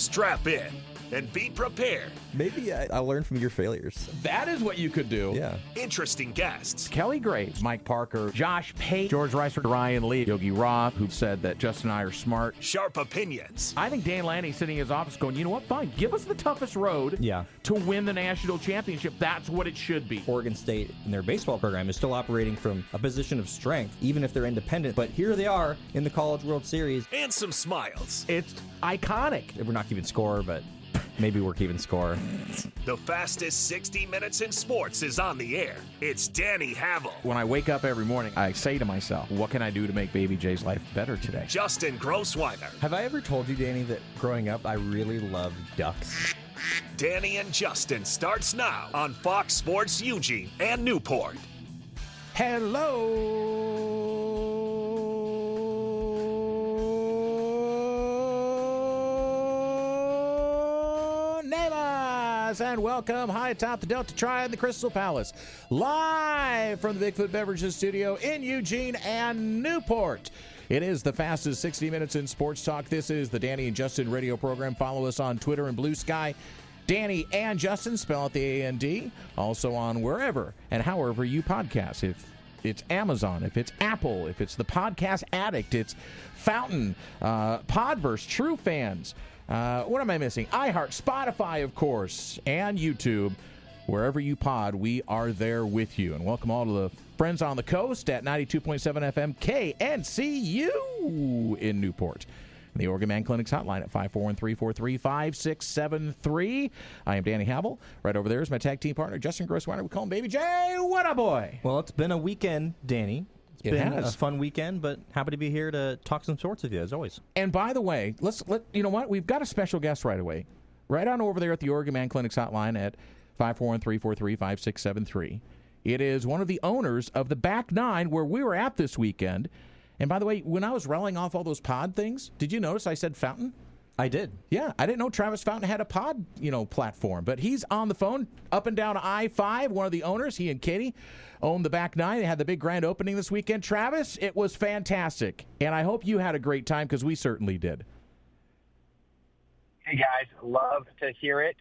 Strap in and be prepared. Maybe I'll learn from your failures. That is what you could do. Yeah. Interesting guests. Kelly Graves, Mike Parker, Josh Pate, George Reiser, Ryan Lee, Yogi Roth, who said that Justin and I are smart. Sharp opinions. I think Dan Lanning sitting in his office going, you know what, fine, give us the toughest road to win the national championship. That's what it should be. Oregon State in their baseball program is still operating from a position of strength, even if they're independent. But here they are in the College World Series. And some smiles. It's iconic. We're not keeping score, but maybe we're keeping score. The fastest 60 minutes in sports is on the air. It's Danny Havel. When I wake up every morning, I say to myself, what can I do to make Baby J's life better today? Justin Grossweiler. Have I ever told you, Danny, that growing up I really loved ducks? Danny and Justin starts now on Fox Sports Eugene and Newport. Hello, neighbors, and welcome high atop the Delta Triad, the Crystal Palace, live from the Bigfoot Beverages studio in Eugene and Newport. It is the fastest 60 minutes in sports talk. This is the Danny and Justin radio program. Follow us on Twitter and Blue Sky. Danny and Justin, spell out the A-N-D. Also on wherever and however you podcast. If it's Amazon, if it's Apple, if it's the Podcast Addict, it's Fountain, Podverse, True Fans. What am I missing? iHeart, Spotify, of course, and YouTube. Wherever you pod, we are there with you. And welcome all to the friends on the coast at 92.7 FM KNCU in Newport. And the Oregon Man Clinic's hotline at 541-343-5673. I am Danny Havel. Right over there is my tag team partner, Justin Grossweiler. We call him Baby J. What a boy. Well, it's been a weekend, Danny. It's been has. a fun weekend, but happy to be here to talk some sports with you, as always. And by the way, you know what? We've got a special guest right away. Right on over there at the Oregon Man Clinic's hotline at 541-343-5673. It is one of the owners of the Back Nine where we were at this weekend. And by the way, when I was rattling off all those pod things, did you notice I said Fountain? I did. Yeah, I didn't know Travis Fountain had a pod, platform. But he's on the phone up and down I-5, one of the owners. He and Katie own the Back Nine. They had the big grand opening this weekend. Travis, it was fantastic. And I hope you had a great time because we certainly did. Hey, guys. Love to hear it.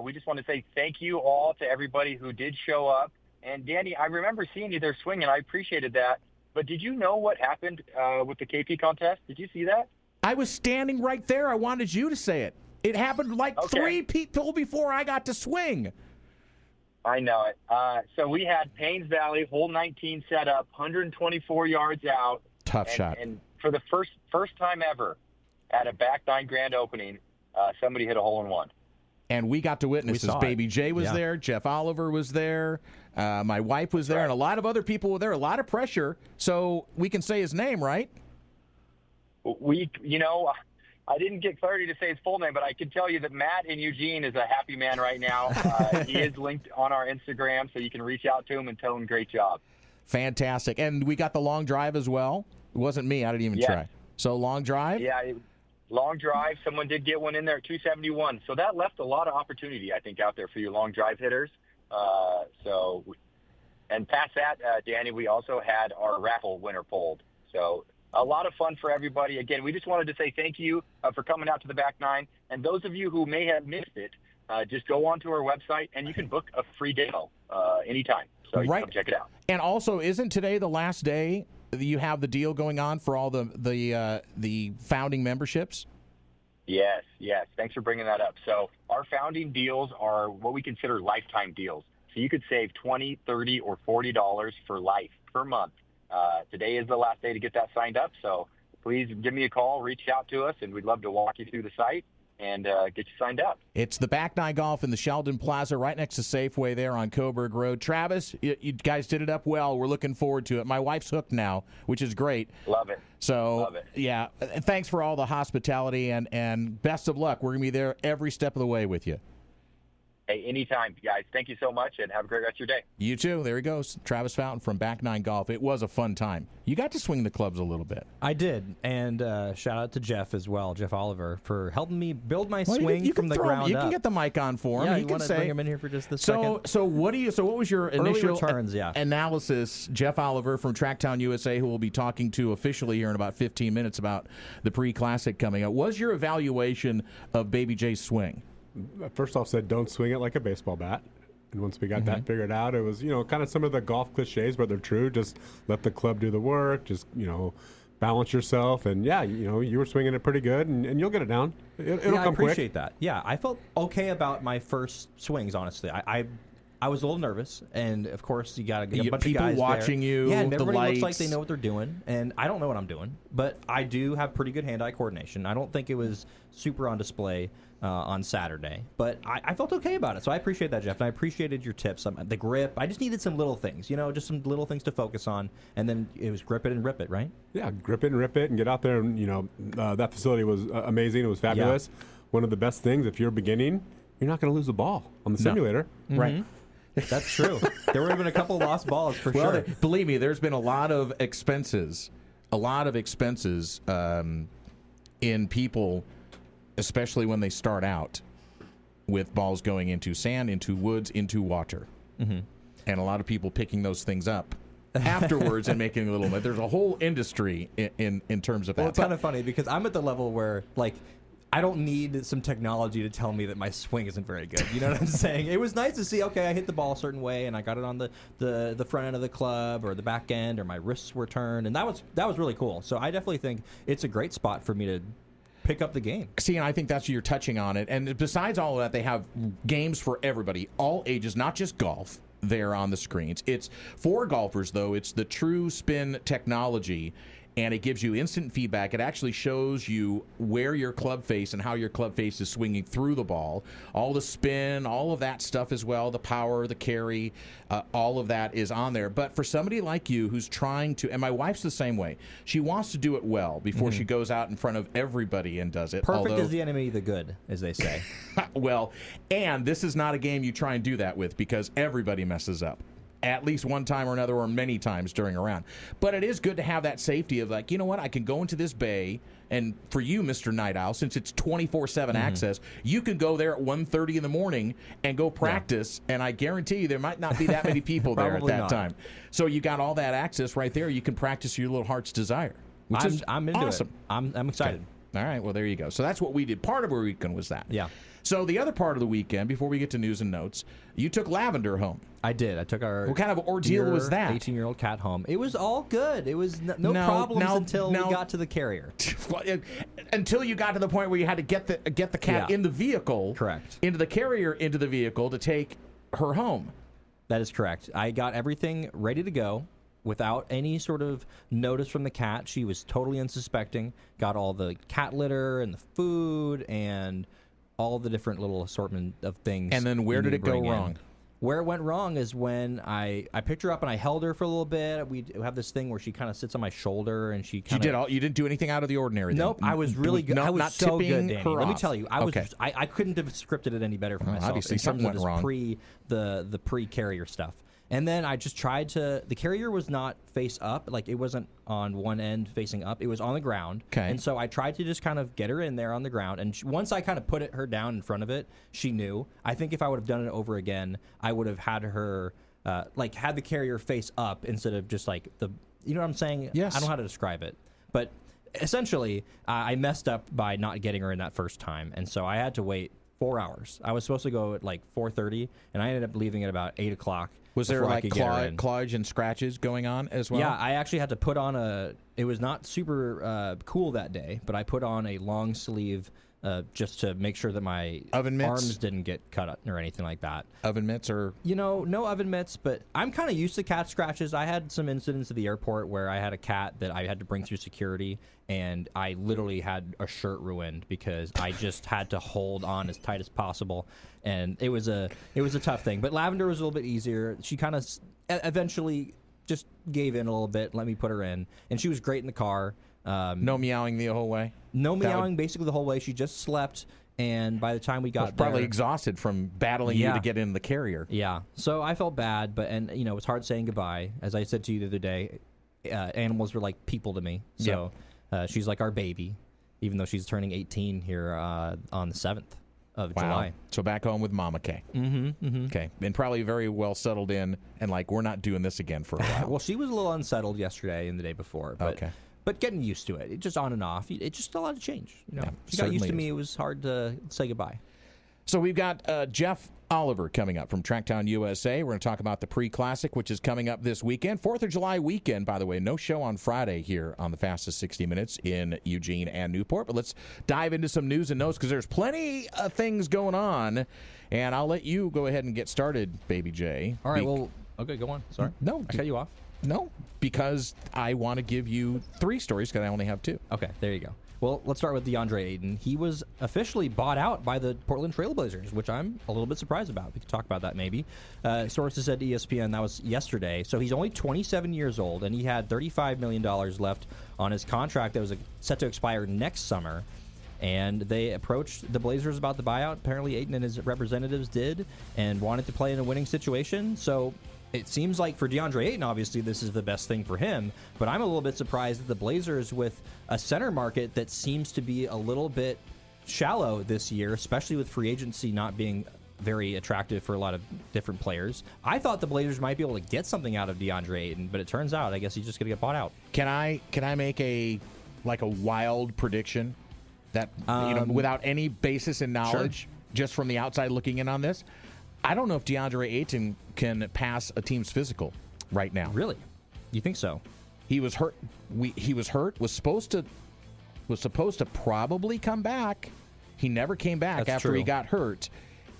We just want to say thank you all to everybody who did show up. And, Danny, I remember seeing you there swinging. I appreciated that. But did you know what happened with the KP contest? Did you see that? I was standing right there. I wanted you to say it. It happened like 3 people before I got to swing. I know it. So we had Paynes Valley, hole 19 set up, 124 yards out. Tough shot. And for the first time ever at a Back Nine grand opening, somebody hit a hole-in-one. And we got to witness this. Baby J was there. Jeff Oliver was there. My wife was there. And a lot of other people were there. A lot of pressure. So we can say his name, right? I didn't get clarity to say his full name, but I can tell you that Matt in Eugene is a happy man right now. He is linked on our Instagram, so you can reach out to him and tell him great job. Fantastic. And we got the long drive as well. It wasn't me. I didn't even try. So long drive? Yeah, long drive. Someone did get one in there at 271. So that left a lot of opportunity, I think, out there for you long drive hitters. And past that, Danny, we also had our raffle winner pulled. So a lot of fun for everybody. Again, we just wanted to say thank you for coming out to the Back Nine. And those of you who may have missed it, just go onto our website and you can book a free demo anytime. So you can come check it out. And also, isn't today the last day that you have the deal going on for all the founding memberships? Yes. Thanks for bringing that up. So our founding deals are what we consider lifetime deals. So you could save $20, $30, or $40 for life per month. Today is the last day to get that signed up. So please give me a call, reach out to us, and we'd love to walk you through the site and get you signed up. It's the Back Nine Golf in the Sheldon Plaza right next to Safeway there on Coburg Road. Travis, you guys did it up well. We're looking forward to it. My wife's hooked now, which is great. Love it. So, Love it. Yeah, thanks for all the hospitality and best of luck. We're going to be there every step of the way with you. Hey, anytime, guys. Thank you so much, and have a great rest of your day. You too. There he goes. Travis Fountain from Back Nine Golf. It was a fun time. You got to swing the clubs a little bit. I did, and shout out to Jeff as well, Jeff Oliver, for helping me build my Well, swing from the ground up. You can get the mic on for him. Yeah, he you can want to say. bring him in here for just this second? So what was your initial returns, yeah. analysis? Jeff Oliver from TrackTown USA, who will be talking to officially here in about 15 minutes about the pre-classic coming up. What was your evaluation of Baby J's swing? First off, said don't swing it like a baseball bat. And once we got that figured out, it was, kind of some of the golf cliches, but they're true. Just let the club do the work. Just, balance yourself. And, yeah, you were swinging it pretty good, and you'll get it down. It'll come quick. I appreciate that. Yeah, I felt okay about my first swings, honestly. I was a little nervous, and, of course, you got a bunch of guys people watching there. you, Yeah, and the everybody looks like lights. they know what they're doing, and I don't know what I'm doing. But I do have pretty good hand-eye coordination. I don't think it was super on display on Saturday, but I felt okay about it, so I appreciate that, Jeff, and I appreciated your tips. The grip, I just needed some little things, just some little things to focus on, and then it was grip it and rip it, right? Yeah, grip it and rip it and get out there, and, that facility was amazing. It was fabulous. Yeah. One of the best things, if you're beginning, you're not going to lose the ball on the simulator. Right. That's true. There would have been a couple of lost balls for sure. Believe me, there's been a lot of expenses in people, especially when they start out with balls going into sand, into woods, into water. And a lot of people picking those things up afterwards and making a little bit. There's a whole industry in terms of that. Well, it's kind of funny because I'm at the level where, I don't need some technology to tell me that my swing isn't very good. You know what I'm saying? It was nice to see, okay, I hit the ball a certain way, and I got it on the front end of the club or the back end, or my wrists were turned, and that was really cool. So I definitely think it's a great spot for me to pick up the game. See, and I think that's you're touching on it. And besides all of that, they have games for everybody, all ages, not just golf. There on the screens. It's for golfers, though. It's the True Spin technology, and it gives you instant feedback. It actually shows you where your club face and how your club face is swinging through the ball. All the spin, all of that stuff as well, the power, the carry, all of that is on there. But for somebody like you who's trying to, and my wife's the same way, she wants to do it well before she goes out in front of everybody and does it. Perfect is the enemy of the good, as they say. Well, and this is not a game you try and do that with because everybody messes up. At least one time or another, or many times during a round. But it is good to have that safety of you know what, I can go into this bay, and for you, Mr. Night Owl, since it's 24/7 access, you can go there at 1:30 in the morning and go practice, and I guarantee you there might not be that many people there at that time. So you got all that access right there. You can practice your little heart's desire, which is I'm into awesome. it. I'm excited. Okay. All right, well, there you go. So that's what we did. Part of our weekend was that. Yeah. So the other part of the weekend, before we get to news and notes, you took Lavender home. I did. I took our... What kind of ordeal was that? 18-year-old cat home. It was all good. It was no problems until we got to the carrier. Until you got to the point where you had to get the cat in the vehicle. Correct. Into the carrier, into the vehicle to take her home. That is correct. I got everything ready to go without any sort of notice from the cat. She was totally unsuspecting. Got all the cat litter and the food and all the different little assortment of things. And then where did it go wrong? Where it went wrong is when I picked her up and I held her for a little bit. We have this thing where she kind of sits on my shoulder and she kind of... You didn't do anything out of the ordinary then? Nope, I was really good. I was not so tipping good, Danny. her Let me off. tell you, I couldn't have scripted it any better for myself. Obviously, in terms something of went this wrong. The pre-carrier stuff. And then I just tried to... The carrier was not face up. It wasn't on one end facing up. It was on the ground. Okay. And so I tried to just kind of get her in there on the ground. And once I kind of put her down in front of it, she knew. I think if I would have done it over again, I would have had her... had the carrier face up instead of just the... You know what I'm saying? Yes. I don't know how to describe it. But essentially, I messed up by not getting her in that first time. And so I had to wait 4 hours. I was supposed to go at 4:30, and I ended up leaving at about 8 o'clock. Was there clawage and scratches going on as well? Yeah, I actually had to put on it was not super cool that day, but I put on a long sleeve just to make sure that my oven mitts? Arms didn't get cut or anything like that. Oven mitts or? No oven mitts, but I'm kind of used to cat scratches. I had some incidents at the airport where I had a cat that I had to bring through security, and I literally had a shirt ruined because I just had to hold on as tight as possible, and it was a tough thing. But Lavender was a little bit easier. She kind of eventually just gave in a little bit, let me put her in, and she was great in the car. No meowing the whole way? No meowing basically the whole way. She just slept And by the time we got probably there, exhausted from battling you to get in the carrier. Yeah. So I felt bad, but it's hard saying goodbye. As I said to you the other day, animals were like people to me. So she's like our baby, even though she's turning 18 here on the 7th of July. So back home with Mama K. Okay. And probably very well settled in and like, we're not doing this again for a while. Well, she was a little unsettled yesterday and the day before. But, okay. But getting used to it. It just on and off. It's just a lot of change. She got used to me. It was hard to say goodbye. So we've got Jeff Oliver coming up from TrackTown USA. We're going to talk about the Pre-Classic, which is coming up this weekend. 4th of July weekend, by the way. No show on Friday here on the Fastest 60 Minutes in Eugene and Newport. But let's dive into some news and notes because there's plenty of things going on. And I'll let you go ahead and get started, Baby J. All right, okay, go on. Sorry. No. I cut you off? No, because I want to give you 3 stories because I only have 2. Okay, there you go. Well, let's start with DeAndre Ayton. He was officially bought out by the Portland Trailblazers, which I'm a little bit surprised about. We could talk about that maybe. Sources said to ESPN that was yesterday. So he's only 27 years old, and he had $35 million left on his contract that was set to expire next summer. And they approached the Blazers about the buyout. Apparently, Ayton and his representatives did and wanted to play in a winning situation. So it seems like for DeAndre Ayton, obviously, this is the best thing for him. But I'm a little bit surprised that the Blazers, with a center market that seems to be a little bit shallow this year, especially with free agency not being very attractive for a lot of different players. I thought the Blazers might be able to get something out of DeAndre Ayton, but it turns out, I guess he's just going to get bought out. Can I make a wild prediction that without any basis in knowledge, just from the outside looking in on this? I don't know if DeAndre Ayton can pass a team's physical right now. Really? You think so? He was hurt. He was hurt. Was supposed to probably come back. He never came back after he got hurt.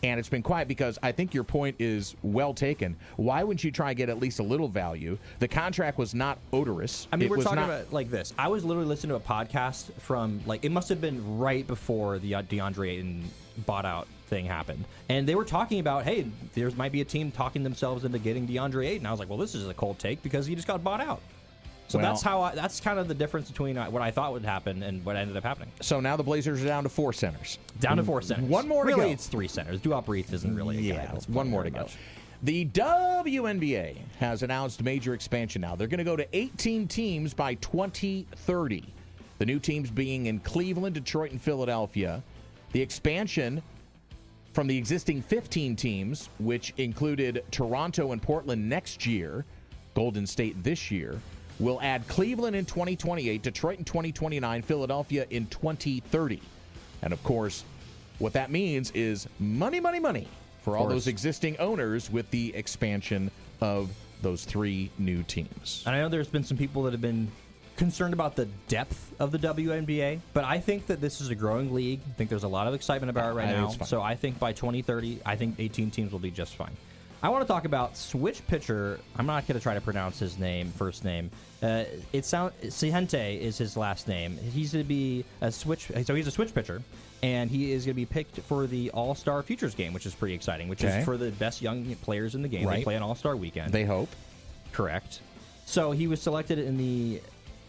And it's been quiet because I think your point is well taken. Why wouldn't you try and get at least a little value? The contract was not odorous. I mean, we're talking about like this. I was literally listening to a podcast from it must have been right before the DeAndre Ayton bought out thing happened. And they were talking about, hey, there might be a team talking themselves into getting DeAndre Ayton. I was like, well, this is a cold take because he just got bought out. So that's kind of the difference between what I thought would happen and what ended up happening. So now the Blazers are down to 4 centers. Down to 4 centers. One more to go. Really, it's 3 centers. Duop Reith isn't really a guy. It's one more to go. The WNBA has announced major expansion now. They're going to go to 18 teams by 2030. The new teams being in Cleveland, Detroit, and Philadelphia. The expansion from the existing 15 teams, which included Toronto and Portland next year, Golden State this year, will add Cleveland in 2028, Detroit in 2029, Philadelphia in 2030. And, of course, what that means is money, money, money for all those existing owners with the expansion of those 3 new teams. And I know there's been some people that have been concerned about the depth of the WNBA, but I think that this is a growing league. I think there's a lot of excitement about it right now. So I think by 2030, I think 18 teams will be just fine. I want to talk about switch pitcher. I'm not going to try to pronounce his first name. Ciente is his last name. He's going to be a switch. So he's a switch pitcher, and he is going to be picked for the All-Star Futures game, which is pretty exciting. Which is for the best young players in the game. Right. They play an All-Star weekend. They hope. Correct. So he was selected in the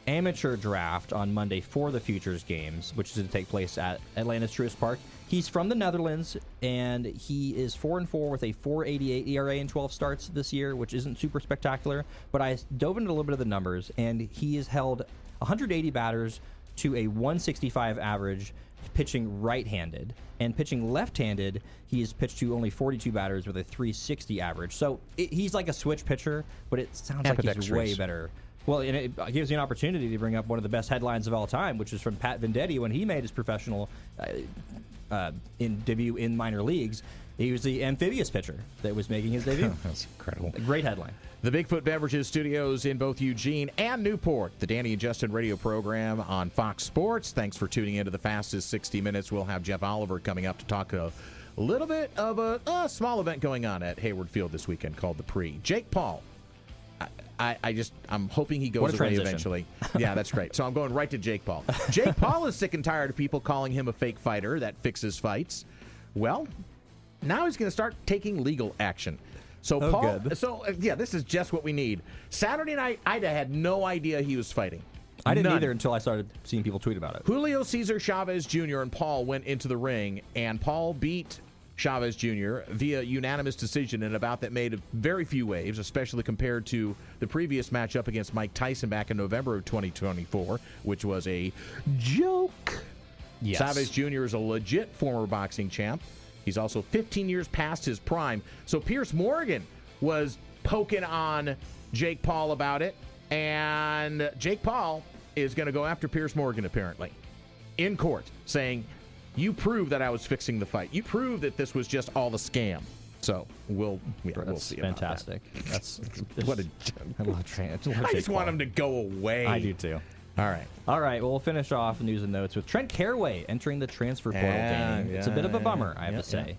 amateur draft on Monday for the Futures games, which is to take place at Atlanta's Truist Park. He's from the Netherlands, and he is 4-4 with a 4.88 ERA in 12 starts this year, which isn't super spectacular. But I dove into a little bit of the numbers, and he has held 180 batters to a 165 average, pitching right-handed. And pitching left-handed, he has pitched to only 42 batters with a 360 average. So he's like a switch pitcher, but it sounds like he's way better. Well, and it gives you an opportunity to bring up one of the best headlines of all time, which is from Pat Venditti when he made his professional debut in minor leagues. He was the amphibious pitcher that was making his debut. That's incredible. A great headline. The Bigfoot Beverages studios in both Eugene and Newport. The Danny and Justin radio program on Fox Sports. Thanks for tuning into the Fastest 60 Minutes. We'll have Jeff Oliver coming up to talk a little bit of a small event going on at Hayward Field this weekend called the Pre. Jake Paul. I'm hoping he goes away eventually. Yeah, that's great. So I'm going right to Jake Paul. Jake Paul is sick and tired of people calling him a fake fighter that fixes fights. Well, now he's going to start taking legal action. So Paul, this is just what we need. Saturday night, I had no idea he was fighting. I didn't None. either until I started seeing people tweet about it. Julio Cesar Chavez Jr. and Paul went into the ring, and Paul beat Chavez Jr. via unanimous decision in a bout that made very few waves, especially compared to the previous matchup against Mike Tyson back in November of 2024, which was a joke. Yes. Chavez Jr. is a legit former boxing champ. He's also 15 years past his prime. So Pierce Morgan was poking on Jake Paul about it, and Jake Paul is going to go after Pierce Morgan, apparently, in court, saying, you proved that I was fixing the fight. You proved that this was just all the scam. So we'll see about fantastic. That's what a I love Trent. I just want him to go away. I do too. All right. All right, well, we'll finish off the news and notes with Trent Caraway entering the transfer portal game. It's a bit of a bummer, I have to say.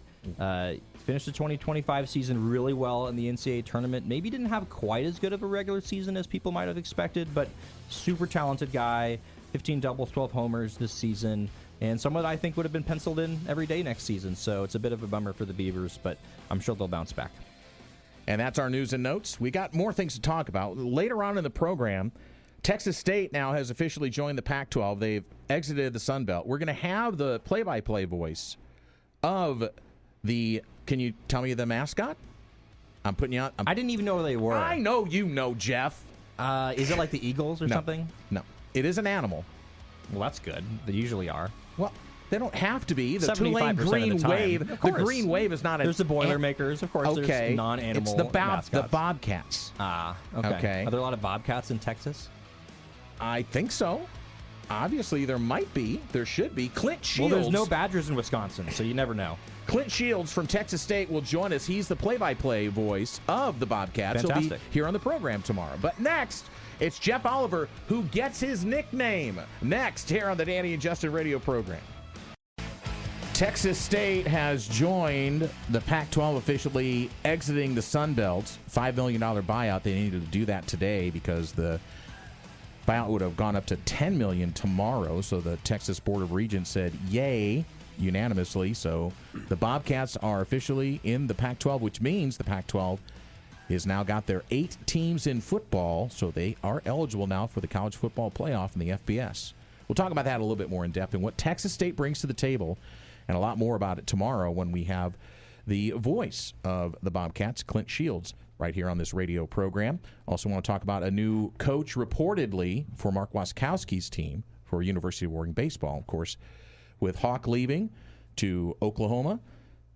Finished the 2025 season really well in the NCAA tournament. Maybe didn't have quite as good of a regular season as people might have expected, but super talented guy. 15 doubles, 12 homers this season, and someone I think would have been penciled in every day next season. So it's a bit of a bummer for the Beavers, but I'm sure they'll bounce back. And that's our news and notes. We got more things to talk about. Later on in the program, Texas State now has officially joined the Pac-12. They've exited the Sun Belt. We're going to have the play-by-play voice of the, can you tell me the mascot? I'm putting you out. I didn't even know where they were. I know you know, Jeff. Is it like the Eagles or something? No. It is an animal. Well, that's good. They usually are. Well, they don't have to be. The 75% Tulane of the Green time. Wave. Of The course. Green Wave is not There's the Boilermakers, of course. Okay. There's non-animal It's the mascots. Bobcats. Okay. Are there a lot of Bobcats in Texas? I think so. Obviously, there might be. There should be. Clint Shields. Well, there's no Badgers in Wisconsin, so you never know. Clint Shields from Texas State will join us. He's the play-by-play voice of the Bobcats. Fantastic. He'll be here on the program tomorrow. But next, it's Jeff Oliver, who gets his nickname. Next, here on the Danny and Justin radio program. Texas State has joined the Pac-12, officially exiting the Sun Belt. $5 million buyout. They needed to do that today because the buyout would have gone up to $10 million tomorrow. So the Texas Board of Regents said yay unanimously. So the Bobcats are officially in the Pac-12, which means the Pac-12 has now got their 8 teams in football, so they are eligible now for the college football playoff in the FBS. We'll talk about that a little bit more in depth and what Texas State brings to the table, and a lot more about it tomorrow when we have the voice of the Bobcats, Clint Shields, right here on this radio program. Also want to talk about a new coach reportedly for Mark Wasikowski's team for University of Oregon baseball. Of course, with Hawk leaving to Oklahoma,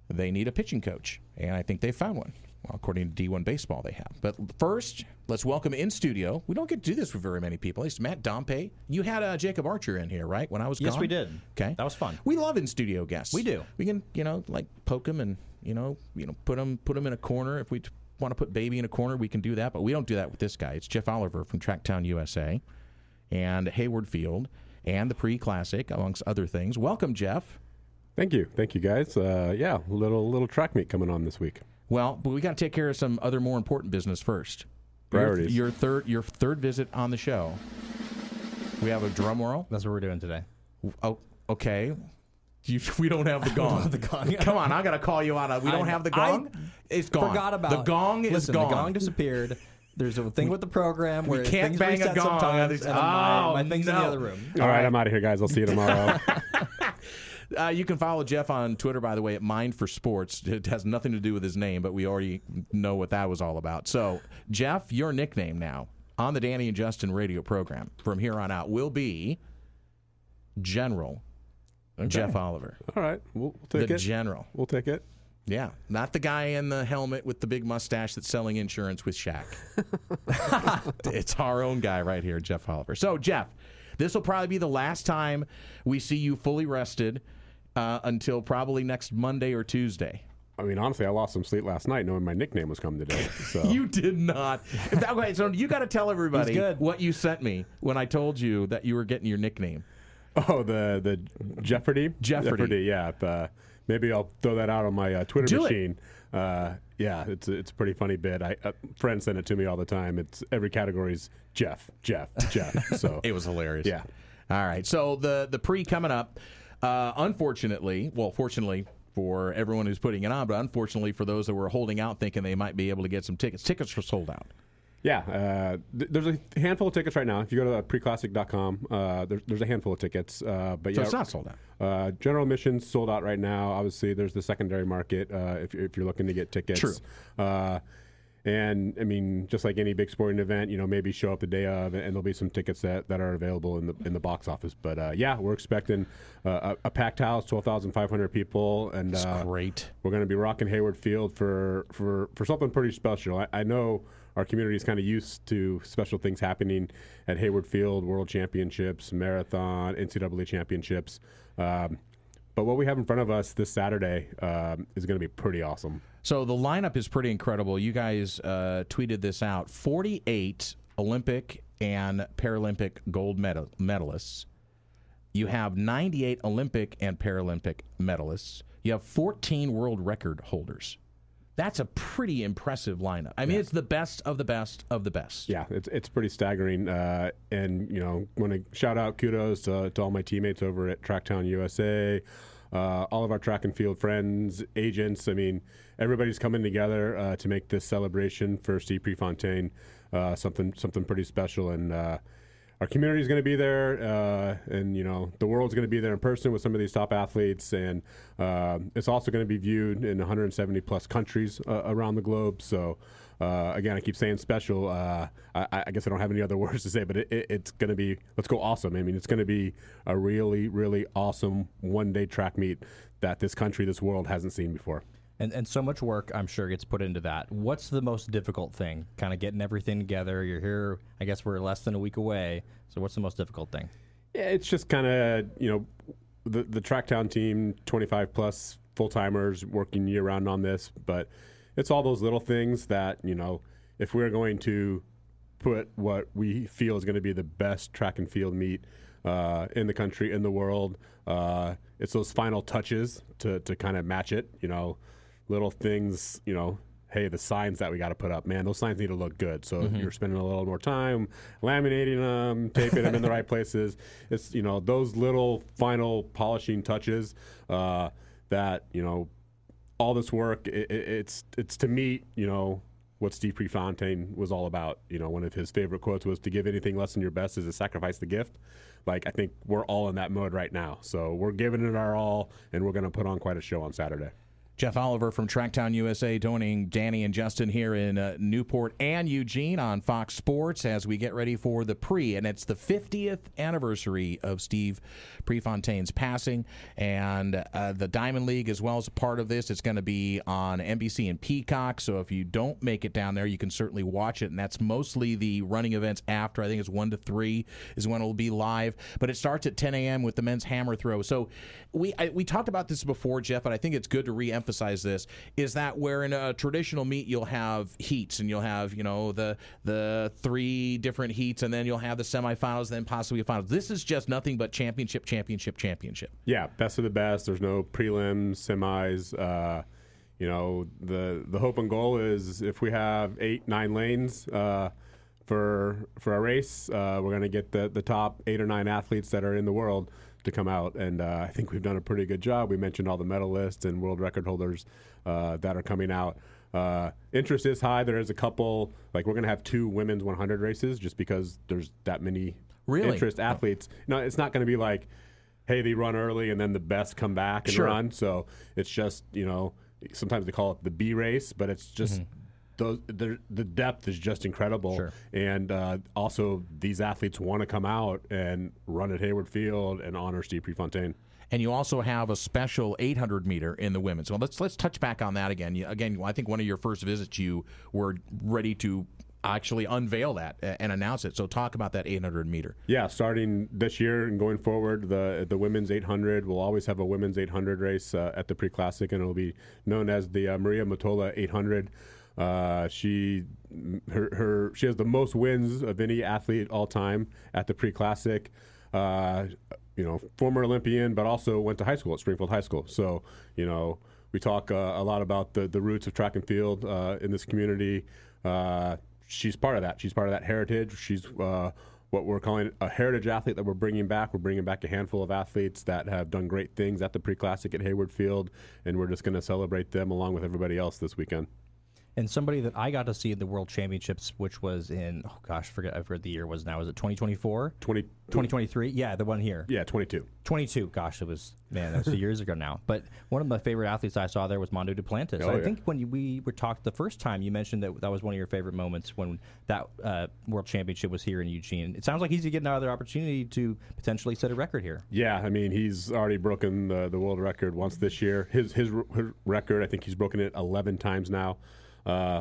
they need a pitching coach, and I think they found one. Well, according to D1 Baseball, they have. But first, let's welcome in studio. We don't get to do this with very many people. It's Matt Dompe. You had Jacob Archer in here, right, when I was gone? Yes, we did. Okay. That was fun. We love in-studio guests. We do. We can, like poke them and, put them in a corner. If we want to put Baby in a corner, we can do that. But we don't do that with this guy. It's Jeff Oliver from TrackTown USA and Hayward Field and the Pre-Classic, amongst other things. Welcome, Jeff. Thank you, guys. Little track meet coming on this week. Well, but we got to take care of some other more important business first. Priorities. Your third visit on the show. We have a drum roll. That's what we're doing today. Oh, okay. We don't have the gong. The gong. Come on, I got to call you on. We don't have the gong. It's gone. Forgot about the gong. Is Listen, gone. The gong disappeared. There's a thing with the program where we can't things bang a reset gong. sometimes, and my thing's in the other room. All right, I'm out of here, guys. I'll see you tomorrow. You can follow Jeff on Twitter, by the way, at Mind for Sports. It has nothing to do with his name, but we already know what that was all about. So, Jeff, your nickname now on the Danny and Justin radio program from here on out will be General Jeff Oliver. All right, we'll take it. The General. We'll take it. Yeah, not the guy in the helmet with the big mustache that's selling insurance with Shaq. It's our own guy right here, Jeff Oliver. So, Jeff, this will probably be the last time we see you fully rested until probably next Monday or Tuesday. I mean, honestly, I lost some sleep last night knowing my nickname was coming today. So. You did not. Okay, so you got to tell everybody what you sent me when I told you that you were getting your nickname. Oh, the Jeopardy? Jeopardy, yeah. Maybe I'll throw that out on my Twitter machine. Yeah, it's a pretty funny bit. Friends send it to me all the time. It's every category's Jeff. So it was hilarious. Yeah. All right. So the pre coming up. Fortunately for everyone who's putting it on, but unfortunately for those that were holding out thinking they might be able to get some tickets were sold out. There's a handful of tickets right now. If you go to preclassic.com, there's a handful of tickets. But So it's not sold out. General admissions sold out right now. Obviously, there's the secondary market if you're looking to get tickets. True. And I mean, just like any big sporting event, maybe show up the day of, and there'll be some tickets that are available in the box office. But we're expecting a packed house, 12,500 people, and That's great. We're going to be rocking Hayward Field for something pretty special. I know our community is kind of used to special things happening at Hayward Field, World Championships, Marathon, NCAA Championships. But what we have in front of us this Saturday is going to be pretty awesome. So the lineup is pretty incredible. You guys tweeted this out. 48 Olympic and Paralympic gold medalists. You have 98 Olympic and Paralympic medalists. You have 14 world record holders. That's a pretty impressive lineup. I mean, It's the best of the best of the best. Yeah, it's pretty staggering. And want to shout out kudos to all my teammates over at TrackTown USA, all of our track and field friends, agents. I mean, everybody's coming together to make this celebration for Steve Prefontaine something pretty special. And our community is going to be there, and the world's going to be there in person with some of these top athletes, and it's also going to be viewed in 170 plus countries around the globe. So again, I keep saying special. I guess I don't have any other words to say, but it's going to be, let's go awesome. I mean, it's going to be a really, really awesome one-day track meet that this country, this world hasn't seen before. And so much work, I'm sure, gets put into that. What's the most difficult thing? Kind of getting everything together. You're here, I guess we're less than a week away. So what's the most difficult thing? Yeah, it's just kind of, the TrackTown team, 25-plus full-timers working year-round on this. But it's all those little things that, if we're going to put what we feel is going to be the best track and field meet in the country, in the world, it's those final touches to kind of match it, little things, hey, the signs that we got to put up, man, those signs need to look good. So you're spending a little more time laminating them, taping them in the right places. It's, those little final polishing touches that, all this work, it's to meet, what Steve Prefontaine was all about. One of his favorite quotes was, to give anything less than your best is to sacrifice the gift. Like, I think we're all in that mode right now. So we're giving it our all, and we're going to put on quite a show on Saturday. Jeff Oliver from TrackTown USA joining Danny and Justin here in Newport and Eugene on Fox Sports as we get ready for the and it's the 50th anniversary of Steve Prefontaine's passing, and the Diamond League as well as a part of this. It's going to be on NBC and Peacock, so if you don't make it down there, you can certainly watch it, and that's mostly the running events after. I think it's 1 to 3 is when it'll be live, but it starts at 10 a.m. with the men's hammer throw. So we talked about this before, Jeff, but I think it's good to reemphasize this, is that where in a traditional meet you'll have heats, and you'll have the 3 different heats, and then you'll have the semifinals, then possibly a finals. This is just nothing but championship. Yeah, best of the best. There's no prelims, semis. The hope and goal is if we have 8-9 lanes for a race, we're going to get the top 8 or 9 athletes that are in the world to come out, and I think we've done a pretty good job. We mentioned all the medalists and world record holders that are coming out. Interest is high. There is a couple, like we're going to have 2 women's 100 races just because there's that many interest athletes. It's not going to be like, hey, they run early and then the best come back and run. So it's just, sometimes they call it the B race, but it's just the depth is just incredible. Sure. And also these athletes want to come out and run at Hayward Field and honor Steve Prefontaine. And you also have a special 800 meter in the women's. So let's touch back on that again. Again, I think one of your first visits, you were ready to actually unveil that and announce it. So talk about that 800 meter. Yeah, starting this year and going forward, the women's 800 will always have a women's 800 race at the Pre-Classic, and it'll be known as the Maria Mottola 800. She has the most wins of any athlete all time at the Pre-Classic. Former Olympian, but also went to high school at Springfield High School. So, we talk a lot about the roots of track and field in this community. She's part of that. She's part of that heritage. She's what we're calling a heritage athlete that we're bringing back. We're bringing back a handful of athletes that have done great things at the Pre-Classic at Hayward Field, and we're just going to celebrate them along with everybody else this weekend. And somebody that I got to see at the World Championships, which was in, I forget the year was now. Was it 2024? 2023? Yeah, the one here. Yeah, 22. 22. Gosh, that was a few years ago now. But one of my favorite athletes I saw there was Mondo Duplantis. I think when we were talked the first time, you mentioned that was one of your favorite moments when that World Championship was here in Eugene. It sounds like he's getting another opportunity to potentially set a record here. Yeah, I mean, he's already broken the world record once this year. His record, I think he's broken it 11 times now.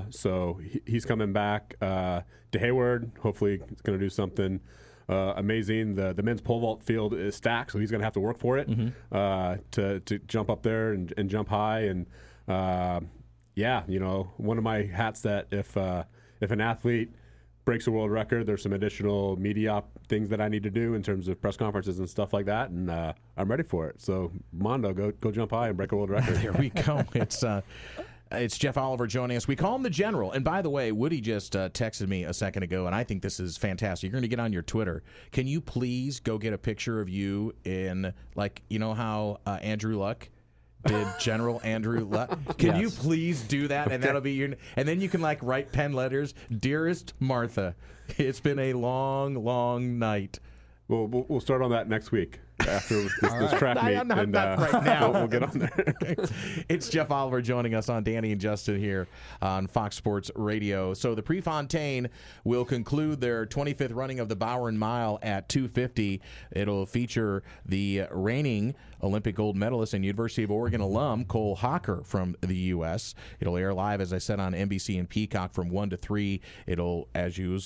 So he's coming back. De Hayward, hopefully, is going to do something amazing. The men's pole vault field is stacked, so he's going to have to work for it to jump up there and jump high. And one of my hats that if an athlete breaks a world record, there's some additional media things that I need to do in terms of press conferences and stuff like that, and I'm ready for it. So Mondo, go jump high and break a world record. There we go. It's Jeff Oliver joining us. We call him the General. And by the way, Woody just texted me a second ago, and I think this is fantastic. You're going to get on your Twitter. Can you please go get a picture of you in, how Andrew Luck did General Andrew Luck? Can you please do that? And that'll be your. And then you can write pen letters, "Dearest Martha, it's been a long, long night." Well, we'll start on that next week after this track meet. Not right now. We'll get on there. It's Jeff Oliver joining us on Danny and Justin here on Fox Sports Radio. So the Prefontaine will conclude their 25th running of the Bowen Mile at 2:50. It'll feature the reigning Olympic gold medalist and University of Oregon alum Cole Hocker from the U.S. It'll air live, as I said, on NBC and Peacock from 1 to 3. It'll, as you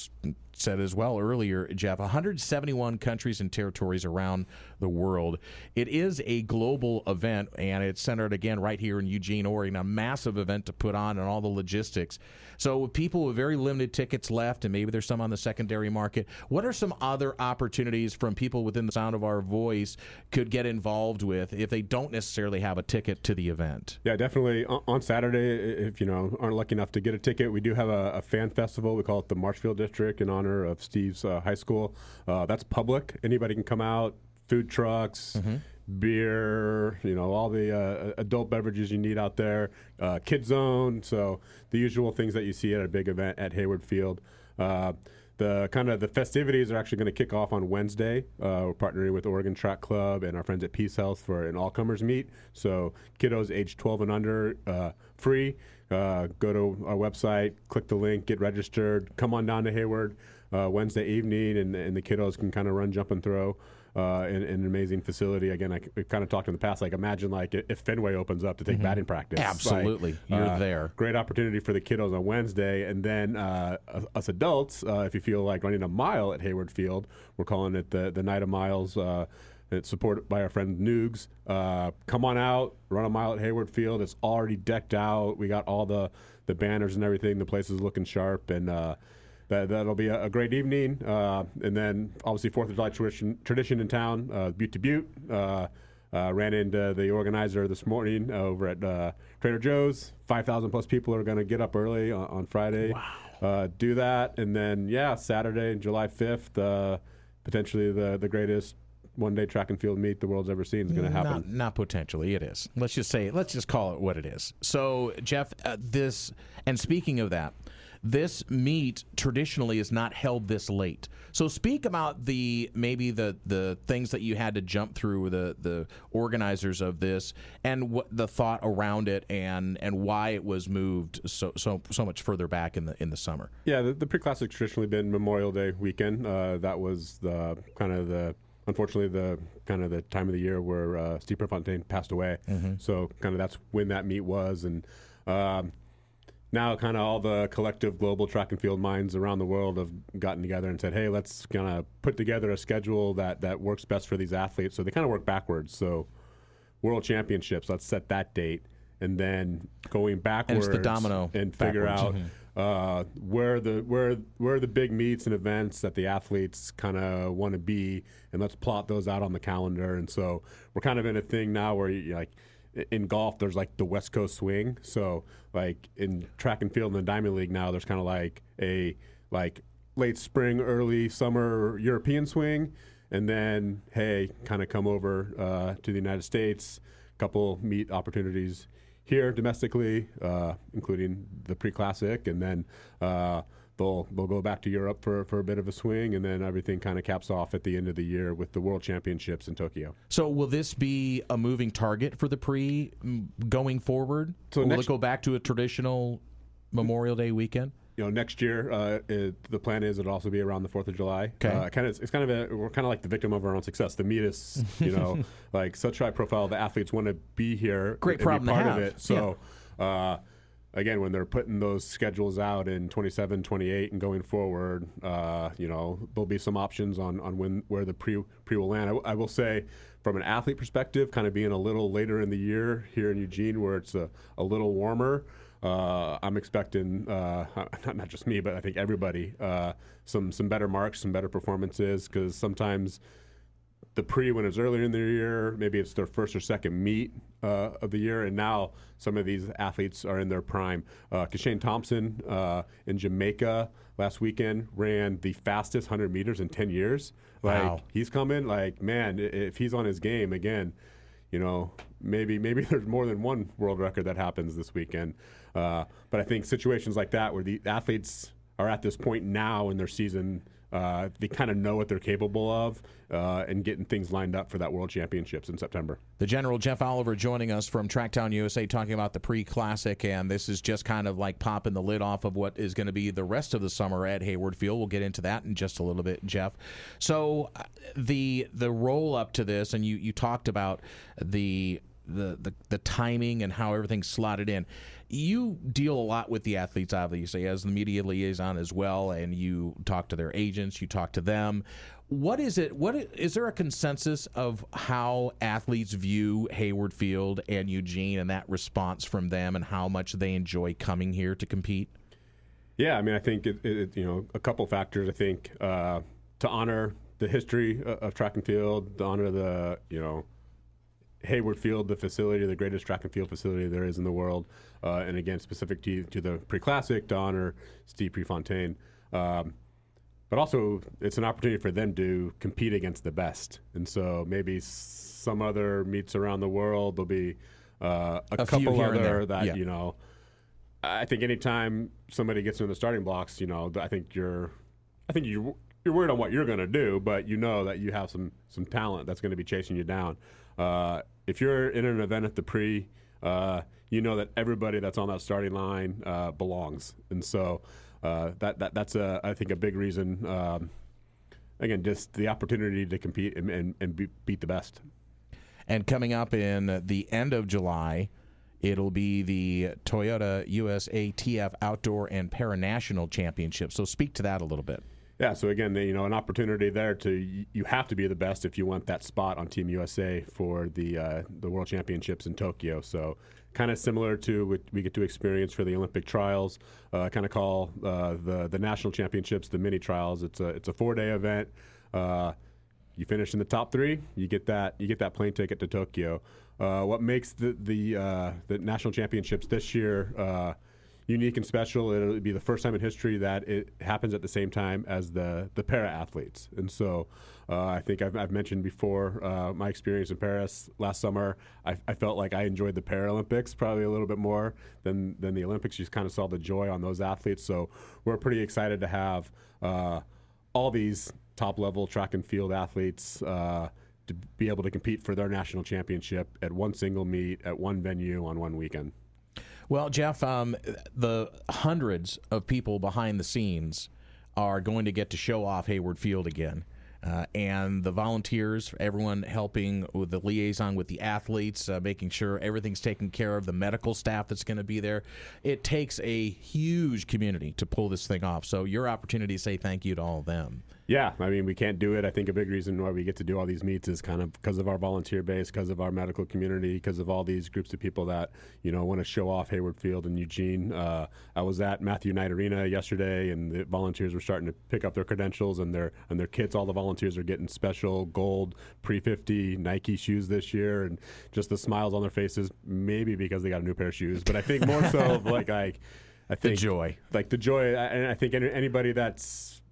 said as well earlier, Jeff, 171 countries and territories around the world. It is a global event, and it's centered again right here in Eugene, Oregon, a massive event to put on and all the logistics. So with people with very limited tickets left, and maybe there's some on the secondary market, what are some other opportunities from people within the sound of our voice could get involved with if they don't necessarily have a ticket to the event? Yeah, definitely. On Saturday, if aren't lucky enough to get a ticket, we do have a fan festival. We call it the Marshfield District in honor of Steve's high school. That's public. Anybody can come out. Food trucks, beer, all the adult beverages you need out there. Kid zone, so the usual things that you see at a big event at Hayward Field. The festivities are actually going to kick off on Wednesday. We're partnering with Oregon Track Club and our friends at Peace Health for an all-comers meet. So kiddos age 12 and under, free. Go to our website, click the link, get registered, come on down to Hayward Wednesday evening, and the kiddos can kind of run, jump, and throw. In an amazing facility. Again, we've kind of talked in the past, imagine if Fenway opens up to take batting practice. Absolutely. You're there. Great opportunity for the kiddos on Wednesday. And then us adults, if you feel like running a mile at Hayward Field, we're calling it the Night of Miles. It's supported by our friend Noogs. Come on out, run a mile at Hayward Field. It's already decked out. We got all the banners and everything. The place is looking sharp, and that'll be a great evening. And then, obviously, 4th of July tradition in town, Butte to Butte. Ran into the organizer this morning over at Trader Joe's. 5,000 plus people are going to get up early on Friday. Wow. Do that. And then, Saturday, July 5th, potentially the greatest one-day track and field meet the world's ever seen is going to happen. Not potentially, it is. Let's just call it what it is. So, Jeff, and speaking of that, this meet traditionally is not held this late. So speak about the things that you had to jump through, the organizers of this, and what the thought around it, and why it was moved so much further back in the summer. Yeah, the pre-classic's traditionally been Memorial Day weekend. That was unfortunately the time of the year where Steve Prefontaine passed away. So that's when that meet was, and now all the collective global track and field minds around the world have gotten together and said, hey, let's put together a schedule that works best for these athletes. So they work backwards. So World Championships, let's set that date, and then going backwards, and it's the domino and figure backwards. Out where the big meets and events that the athletes want to be, and let's plot those out on the calendar. And so we're in a thing now where in golf, there's the West Coast swing. So in track and field in the Diamond League now, there's a late spring, early summer European swing, and then come over to the United States. Couple meet opportunities here domestically, including the pre-classic, and then they'll go back to Europe for a bit of a swing, and then everything kind of caps off at the end of the year with the World Championships in Tokyo. So will this be a moving target for the pre going forward? So will it go back to a traditional Memorial Day weekend? Next year, the plan is it'll also be around the 4th of July. Okay. We're kind of like the victim of our own success. The meet is, like such high profile. The athletes want to be here. Great and problem be part to have. of it. So, again, when they're putting those schedules out in 27, 28, and going forward, there'll be some options on where the pre will land. I will say, from an athlete perspective, kind of being a little later in the year here in Eugene, where it's a little warmer. I'm expecting, not just me, but I think everybody, some better marks, some better performances, because sometimes the pre, when it's earlier in the year, maybe it's their first or second meet of the year, and now some of these athletes are in their prime. Kashane Thompson in Jamaica last weekend ran the fastest 100 meters in 10 years. Wow. He's coming, man, if he's on his game again, maybe there's more than one world record that happens this weekend. But I think situations like that where the athletes are at this point now in their season, they kind of know what they're capable of and getting things lined up for that World Championships in September. The General Jeff Oliver joining us from TrackTown USA, talking about the pre-classic, and this is just kind of like popping the lid off of what is going to be the rest of the summer at Hayward Field. We'll get into that in just a little bit, Jeff. So the roll up to this, and you talked about the timing and how everything's slotted in. You deal a lot with the athletes, obviously, as the media liaison as well, and you talk to their agents, you talk to them. What is there a consensus of how athletes view Hayward Field and Eugene and that response from them and how much they enjoy coming here to compete? Yeah, I mean, I think a couple factors. I think to honor the history of track and field, to honor the Hayward Field, the facility, the greatest track and field facility there is in the world, and again, specific to the pre-classic, to honor Steve Prefontaine. But also, it's an opportunity for them to compete against the best. And so maybe some other meets around the world, there'll be a couple other that, I think anytime somebody gets into the starting blocks, I think you're worried on what you're going to do, but you know that you have some talent that's going to be chasing you down. If you're in an event at the pre, you know that everybody that's on that starting line belongs, and so that's I think a big reason. Again, just the opportunity to compete and beat the best. And coming up in the end of July, it'll be the Toyota USATF Outdoor and Paranational Championship. So speak to that a little bit. Yeah, so again, an opportunity there you have to be the best if you want that spot on Team USA for the World Championships in Tokyo. So kind of similar to what we get to experience for the Olympic trials, kind of call the national championships the mini trials. It's a 4-day event. You finish in the top 3, you get that plane ticket to Tokyo. What makes the national championships this year unique and special, it'll be the first time in history that it happens at the same time as the para athletes. And so I think I've mentioned before my experience in Paris last summer. I felt like I enjoyed the Paralympics probably a little bit more than the Olympics. You just kind of saw the joy on those athletes. So we're pretty excited to have all these top-level track and field athletes to be able to compete for their national championship at one single meet at one venue on one weekend. Well, Jeff, the hundreds of people behind the scenes are going to get to show off Hayward Field again. And the volunteers, everyone helping with the liaison with the athletes, making sure everything's taken care of, the medical staff that's going to be there. It takes a huge community to pull this thing off. So your opportunity to say thank you to all of them. Yeah, I mean, we can't do it. I think a big reason why we get to do all these meets is kind of because of our volunteer base, because of our medical community, because of all these groups of people that, want to show off Hayward Field and Eugene. I was at Matthew Knight Arena yesterday, and the volunteers were starting to pick up their credentials and their kits. All the volunteers are getting special gold pre-50 Nike shoes this year, and just the smiles on their faces, maybe because they got a new pair of shoes. But I think more so of I think the joy. Like the joy, and I think anybody that's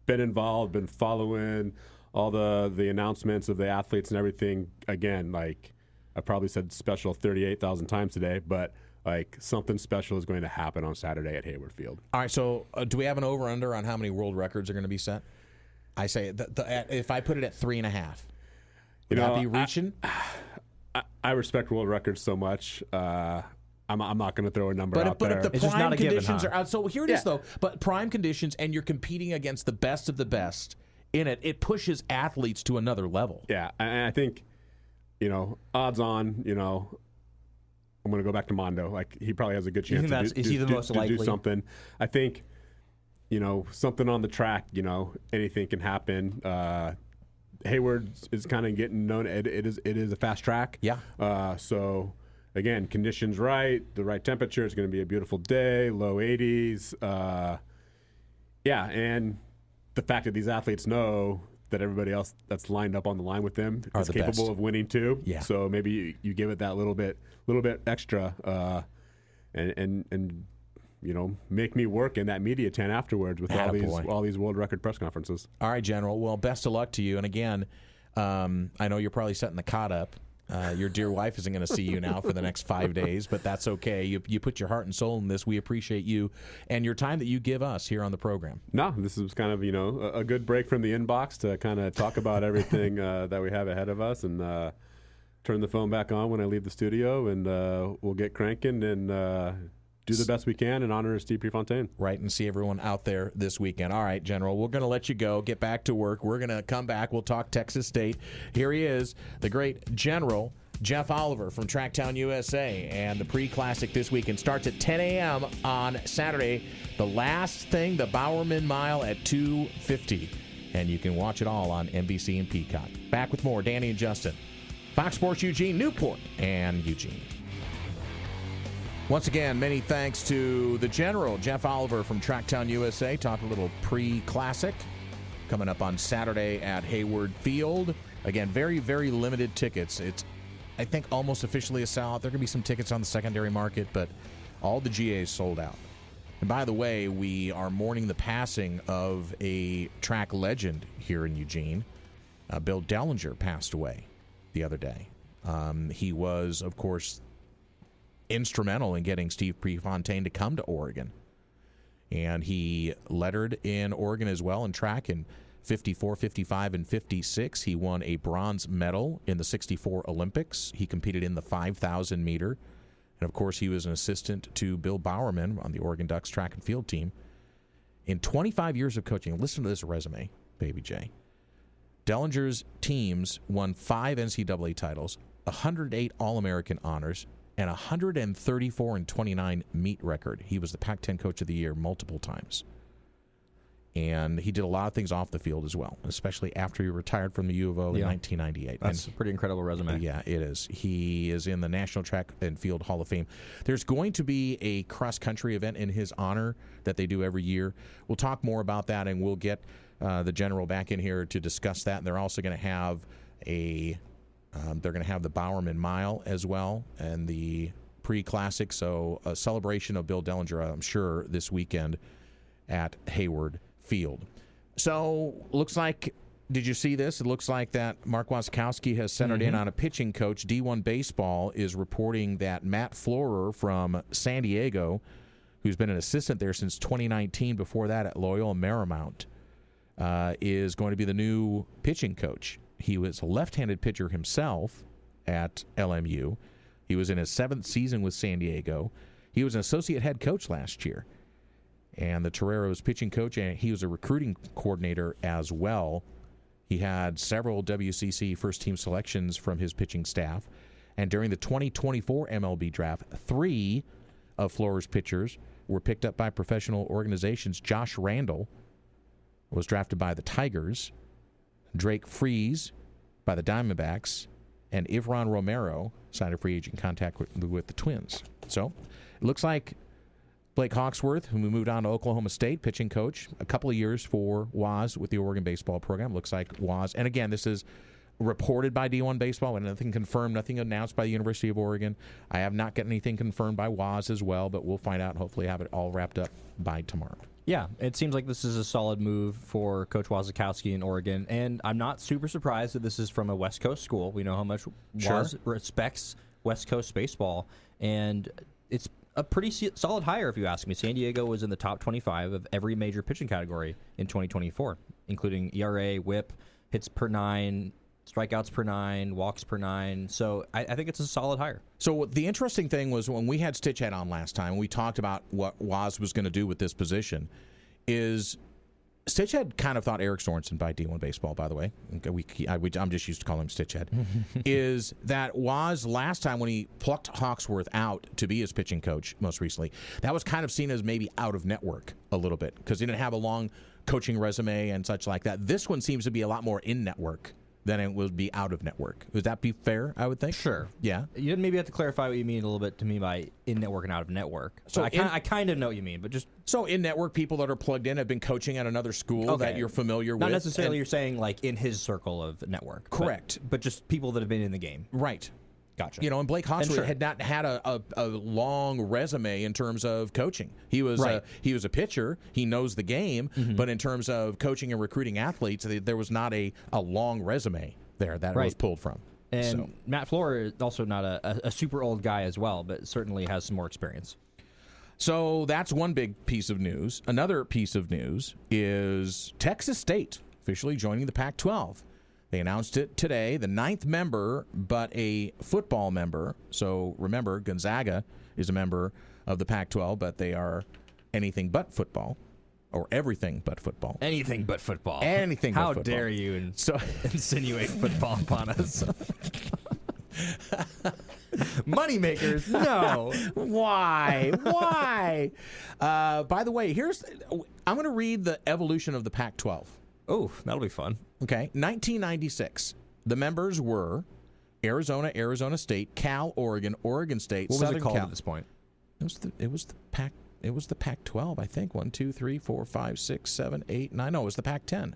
been involved, been following all the announcements of the athletes and everything, again, I've probably said special 38,000 times today, but like something special is going to happen on Saturday at Hayward Field. All right, so do we have an over-under on how many world records are going to be set? I say if I put it at 3.5, would that be reaching? I respect world records so much. I'm not going to throw a number out there. But if the It's just prime not a given, conditions huh? are out, so here it is though. But prime conditions, and you're competing against the best of the best in it. It pushes athletes to another level. Yeah, and I think, odds on, I'm going to go back to Mondo. Like, he probably has a good chance is he the most to likely? do something. I think, something on the track, anything can happen. Hayward is kind of getting known. It is a fast track. Yeah. So, again, conditions right, the right temperature. It's going to be a beautiful day, low 80s. And the fact that these athletes know that everybody else that's lined up on the line with them is the capable best. of winning too. Yeah. So maybe you give it that little bit extra, and make me work in that media tent afterwards with all these world record press conferences. All right, General. Well, best of luck to you. And again, I know you're probably setting the cot up. Your dear wife isn't going to see you now for the next 5 days, but that's okay. You put your heart and soul in this. We appreciate you and your time that you give us here on the program. No, this is kind of, a good break from the inbox to kind of talk about everything that we have ahead of us, and turn the phone back on when I leave the studio, and we'll get cranking and do the best we can in honor of Steve Prefontaine. Right, and see everyone out there this weekend. All right, General, we're going to let you go. Get back to work. We're going to come back. We'll talk Texas State. Here he is, the great General Jeff Oliver from TrackTown USA. And the pre-classic this weekend starts at 10 a.m. on Saturday. The last thing, the Bowerman Mile at 2:50. And you can watch it all on NBC and Peacock. Back with more, Danny and Justin. Fox Sports Eugene, Newport, and Eugene. Once again, many thanks to the General, Jeff Oliver from TrackTown USA. Talk a little pre-classic coming up on Saturday at Hayward Field. Again, very, very limited tickets. It's, I think, almost officially a sellout. There could be some tickets on the secondary market, but all the GAs sold out. And by the way, we are mourning the passing of a track legend here in Eugene. Bill Dellinger passed away the other day. He was, of course, instrumental in getting Steve Prefontaine to come to Oregon. And he lettered in Oregon as well in track in 54, 55, and 56. He won a bronze medal in the 64 Olympics. He competed in the 5,000 meter. And, of course, he was an assistant to Bill Bowerman on the Oregon Ducks track and field team. In 25 years of coaching, listen to this resume, Baby J. Dellinger's teams won 5 NCAA titles, 108 All-American honors, and 134-29 meet record. He was the Pac-10 Coach of the Year multiple times. And he did a lot of things off the field as well, especially after he retired from the U of O in 1998. That's a pretty incredible resume. Yeah, it is. He is in the National Track and Field Hall of Fame. There's going to be a cross-country event in his honor that they do every year. We'll talk more about that, and we'll get the General back in here to discuss that. And they're also going to have they're going to have the Bowerman Mile as well, and the pre-classic. So a celebration of Bill Dellinger, I'm sure, this weekend at Hayward Field. So looks like, did you see this? It looks like that Mark Wasikowski has centered in on a pitching coach. D1 Baseball is reporting that Matt Florer from San Diego, who's been an assistant there since 2019, before that at Loyola Marymount, is going to be the new pitching coach. He was a left-handed pitcher himself at LMU. He was in his 7th season with San Diego. He was an associate head coach last year. And the Toreros pitching coach, and he was a recruiting coordinator as well. He had several WCC first-team selections from his pitching staff. And during the 2024 MLB draft, 3 of Florer's pitchers were picked up by professional organizations. Josh Randall was drafted by the Tigers. Drake Freese by the Diamondbacks, and Ivran Romero signed a free agent contract with the Twins. So it looks like Blake Hawksworth, who moved on to Oklahoma State, pitching coach, a couple of years for Waz with the Oregon baseball program. Looks like Waz, and again, this is reported by D1 Baseball, and nothing confirmed, nothing announced by the University of Oregon. I have not gotten anything confirmed by Waz as well, but we'll find out and hopefully have it all wrapped up by tomorrow. Yeah, it seems like this is a solid move for Coach Wazakowski in Oregon, and I'm not super surprised that this is from a West Coast school. We know how much Waz respects West Coast baseball, and it's a pretty solid hire, if you ask me. San Diego was in the top 25 of every major pitching category in 2024, including ERA, WHIP, hits per 9, strikeouts per 9, walks per 9. So I think it's a solid hire. So the interesting thing was when we had Stitchhead on last time, we talked about what Waz was going to do with this position, is Stitchhead kind of thought Eric Sorensen by D1 Baseball, by the way. I'm just used to calling him Stitchhead. Is that Waz last time when he plucked Hawksworth out to be his pitching coach most recently, that was kind of seen as maybe out of network a little bit because he didn't have a long coaching resume and such like that. This one seems to be a lot more in network than it would be out of network. Would that be fair, I would think? Sure. Yeah. You maybe have to clarify what you mean a little bit to me by in-network and out of network. So I kind of know what you mean, but just... So in-network people that are plugged in have been coaching at another school that you're familiar with. Not necessarily you're saying like in his circle of network. Correct. But just people that have been in the game. Right. Gotcha. You know, and Blake Hawksworth had not had a long resume in terms of coaching. He was a pitcher. He knows the game, but in terms of coaching and recruiting athletes, there was not a long resume there that was pulled from. And Matt Floor is also not a super old guy as well, but certainly has some more experience. So that's one big piece of news. Another piece of news is Texas State officially joining the Pac-12. They announced it today, the 9th member, but a football member. So remember, Gonzaga is a member of the Pac-12, but they are anything but football, or everything but football. Anything but football. Anything but football. How dare you insinuate football upon us? Moneymakers, no. Why? By the way, I'm going to read the evolution of the Pac-12. Oh, that'll be fun. Okay, 1996. The members were Arizona, Arizona State, Cal, Oregon, Oregon State, what Southern was it called Cal. At this point? It was the Pac-12, I think. 1, 2, 3, 4, 5, 6, 7, 8, 9. No, it was the Pac-10. It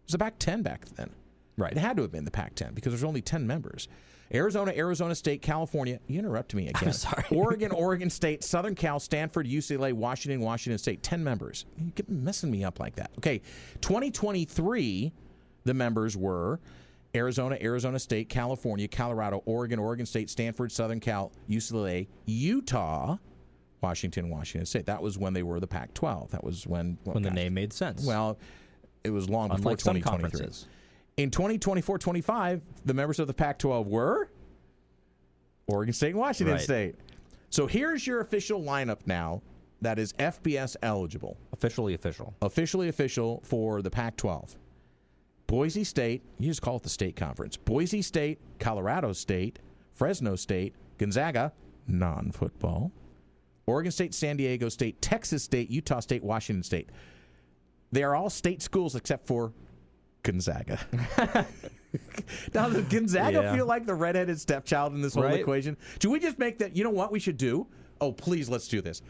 was the Pac-10 back then. Right. It had to have been the Pac-10 because there's only 10 members. Arizona, Arizona State, California. You interrupt me again. I'm sorry. Oregon, Oregon State, Southern Cal, Stanford, UCLA, Washington, Washington State. 10 members. You keep messing me up like that. Okay, 2023, the members were Arizona, Arizona State, California, Colorado, Oregon, Oregon State, Stanford, Southern Cal, UCLA, Utah, Washington, Washington State. That was when they were the Pac-12. That was when the name made sense. Well, it was long before Unlike some 2023. conferences. In 2024-25, the members of the Pac-12 were Oregon State and Washington State. So here's your official lineup now that is FBS eligible. Officially official. Officially official for the Pac-12. Boise State, you just call it the state conference. Boise State, Colorado State, Fresno State, Gonzaga, non-football, Oregon State, San Diego State, Texas State, Utah State, Washington State. They are all state schools except for Gonzaga. Now, does Gonzaga feel like the redheaded stepchild in this whole equation? Should we just make that, you know what we should do? Oh, please, let's do this.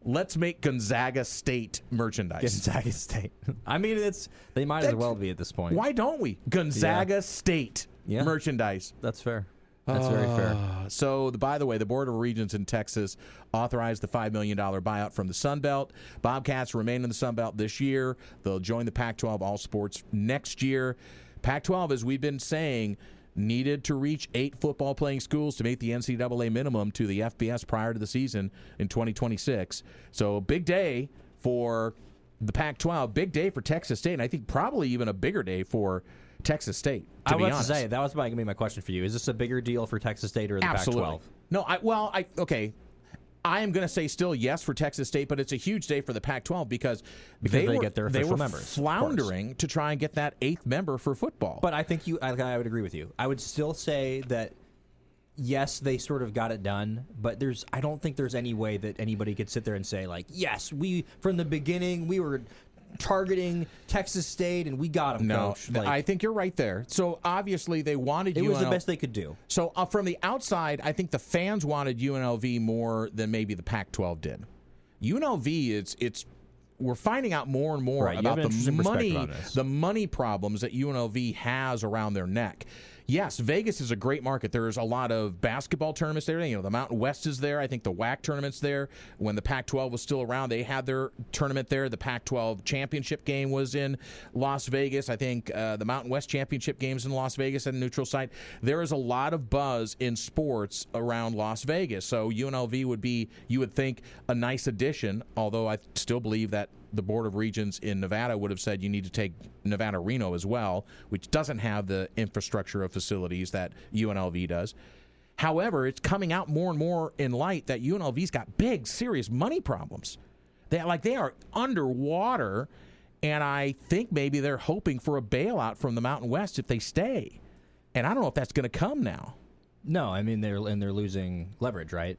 Let's make Gonzaga State merchandise. Gonzaga State. I mean, they might as well be at this point. Why don't we? Gonzaga State merchandise. That's fair. That's very fair. So, by the way, the Board of Regents in Texas authorized the $5 million buyout from the Sun Belt. Bobcats remain in the Sun Belt this year. They'll join the Pac-12 All Sports next year. Pac-12, as we've been saying, needed to reach 8 football-playing schools to make the NCAA minimum to the FBS prior to the season in 2026. So, big day for the Pac-12, big day for Texas State, and I think probably even a bigger day for Texas State, to be honest. To say, that was going to be my question for you. Is this a bigger deal for Texas State or the Absolutely. Pac-12? No, okay. I am going to say still yes for Texas State, but it's a huge day for the Pac-12 because they get their official members, floundering to try and get that 8th member for football. But I think I would agree with you. I would still say that yes, they sort of got it done, but I don't think there's any way that anybody could sit there and say like, yes, from the beginning we were targeting Texas State and we got them. No, Coach. I think you're right there. So obviously they wanted UNLV. It was the best they could do. So from the outside, I think the fans wanted UNLV more than maybe the Pac-12 did. UNLV, we're finding out more and more about the money problems that UNLV has around their neck. Yes, Vegas is a great market. There's a lot of basketball tournaments there. The Mountain West is there. I think the WAC tournament's there. When the Pac-12 was still around, they had their tournament there. The Pac-12 championship game was in Las Vegas. I think the Mountain West championship game's in Las Vegas at a neutral site. There is a lot of buzz in sports around Las Vegas. So UNLV would be, you would think, a nice addition, although I still believe that the Board of Regents in Nevada would have said you need to take Nevada-Reno as well, which doesn't have the infrastructure of facilities that UNLV does. However, it's coming out more and more in light that UNLV's got big, serious money problems. They are underwater, and I think maybe they're hoping for a bailout from the Mountain West if they stay. And I don't know if that's going to come now. No, I mean, they're losing leverage, right?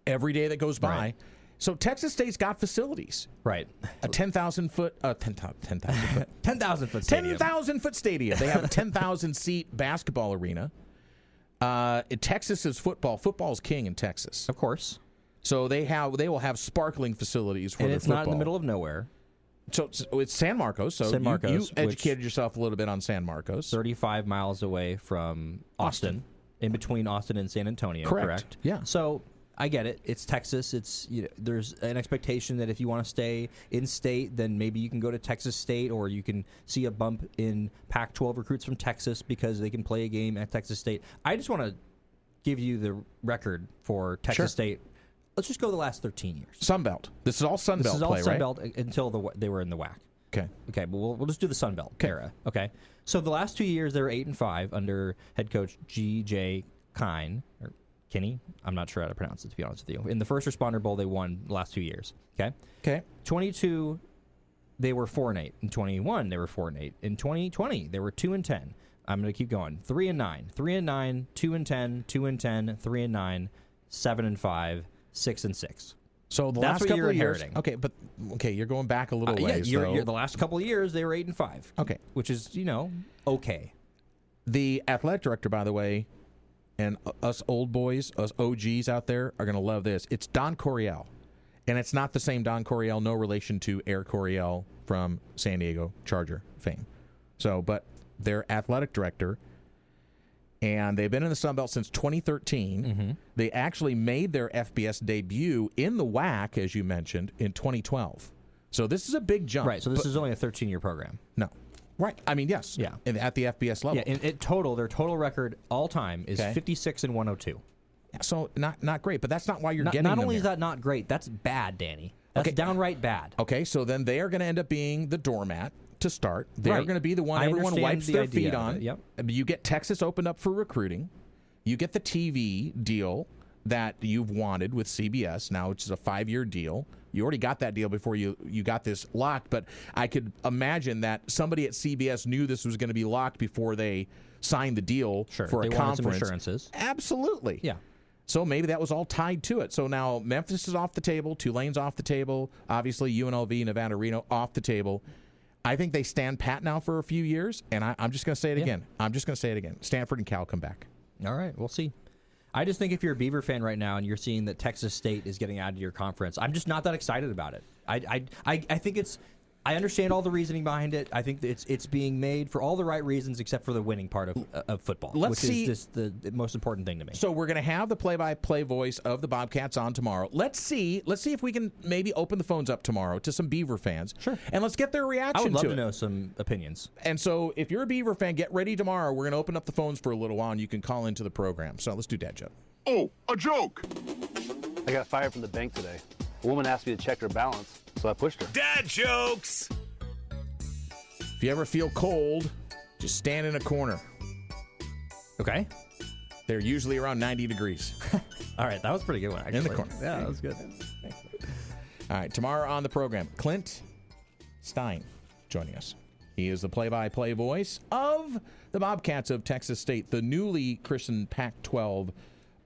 Every day that goes by. Right. So Texas State's got facilities. Right. A 10,000-foot 10,000-foot stadium. 10,000-foot stadium. They have a 10,000-seat basketball arena. Texas is football. Football's king in Texas. Of course. So they will have sparkling facilities for and their it's football. not in the middle of nowhere. So it's San Marcos. So San Marcos, you educated yourself a little bit on San Marcos. 35 miles away from Austin. In between Austin and San Antonio. Correct. Yeah. So I get it. It's Texas. It's there's an expectation that if you want to stay in state, then maybe you can go to Texas State, or you can see a bump in Pac-12 recruits from Texas because they can play a game at Texas State. I just want to give you the record for Texas State. Let's just go the last 13 years. Sun Belt. This is all Sun Belt play, right? This is all Sun Belt until they were in the WAC. Okay. Okay, but we'll just do the Sun Belt era. Okay. So the last 2 years they were 8-5 under head coach G.J. Kine or Kinney. I'm not sure how to pronounce it, to be honest with you. In the First Responder Bowl, they won the last 2 years. Okay. 22, they were 4-8. In 21, they were 4-8. In 2020, they were 2-10. I'm going to keep going. 3-9, 3-9, 2-10, 2-10, 3-9, 7-5, 6-6. So the That's last what couple you're of years, inheriting. you're going back a little ways. The last couple of years they were 8-5. Okay, which is okay. The athletic director, by the way, and us old boys, us OGs out there are going to love this. It's Don Coryell, and it's not the same Don Coryell. No relation to Air Coryell from San Diego Charger fame. So, but their athletic director. And they've been in the Sun Belt since 2013. Mm-hmm. They actually made their FBS debut in the WAC, as you mentioned, in 2012. So this is a big jump. Right, so this is only a 13-year program. No. Right. I mean, yes. Yeah. At the FBS level. Yeah, their total record all time is 56-102. So not great, but that's not why you're getting them. Not only is that not great, that's bad, Danny. That's downright bad. Okay, so then they are going to end up being the doormat to start. They're going to be the one everyone wipes their feet on. Yep. You get Texas opened up for recruiting. You get the TV deal that you've wanted with CBS now, which is a 5-year deal. You already got that deal before you got this locked, but I could imagine that somebody at CBS knew this was going to be locked before they signed the deal for a conference. Wanted some assurances. Absolutely. Yeah. So maybe that was all tied to it. So now Memphis is off the table, Tulane's off the table, obviously UNLV, Nevada-Reno off the table. I think they stand pat now for a few years, and I'm just going to say it again. I'm just going to say it again. Stanford and Cal come back. All right, we'll see. I just think if you're a Beaver fan right now and you're seeing that Texas State is getting out of your conference, I'm just not that excited about it. I think it's – I understand all the reasoning behind it. I think that it's being made for all the right reasons except for the winning part of football, which is just the most important thing to me. So we're going to have the play-by-play voice of the Bobcats on tomorrow. Let's see if we can maybe open the phones up tomorrow to some Beaver fans. Sure. And let's get their reaction to it. I would love to know some opinions. And so if you're a Beaver fan, get ready tomorrow. We're going to open up the phones for a little while, and you can call into the program. So let's do Dad Joke. Oh, a joke! I got fired from the bank today. A woman asked me to check her balance, so I pushed her. Dad jokes! If you ever feel cold, just stand in a corner. Okay. They're usually around 90 degrees. All right, that was a pretty good one, actually. In the corner. Yeah, that was good. All right, tomorrow on the program, Clint Stein joining us. He is the play-by-play voice of the Bobcats of Texas State, the newly christened Pac-12.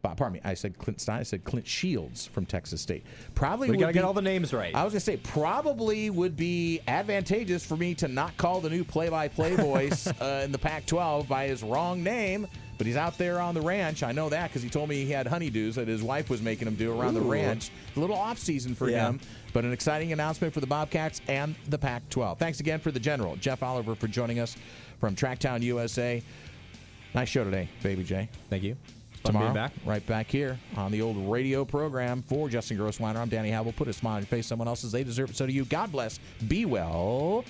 Pardon me, I said Clint Stein. I said Clint Shields from Texas State. Probably we got to get all the names right. I was going to say probably would be advantageous for me to not call the new play-by-play voice in the Pac-12 by his wrong name, but he's out there on the ranch. I know that because he told me he had honeydews that his wife was making him do around the ranch. A little off-season for him, but an exciting announcement for the Bobcats and the Pac-12. Thanks again for the General, Jeff Oliver, for joining us from TrackTown USA. Nice show today, Baby J. Thank you. Fun Tomorrow, being back. right back here on the old radio program for Justin Grossweiner. I'm Danny Howell. Put a smile on your face. Someone else's. They deserve it. So do you. God bless. Be well.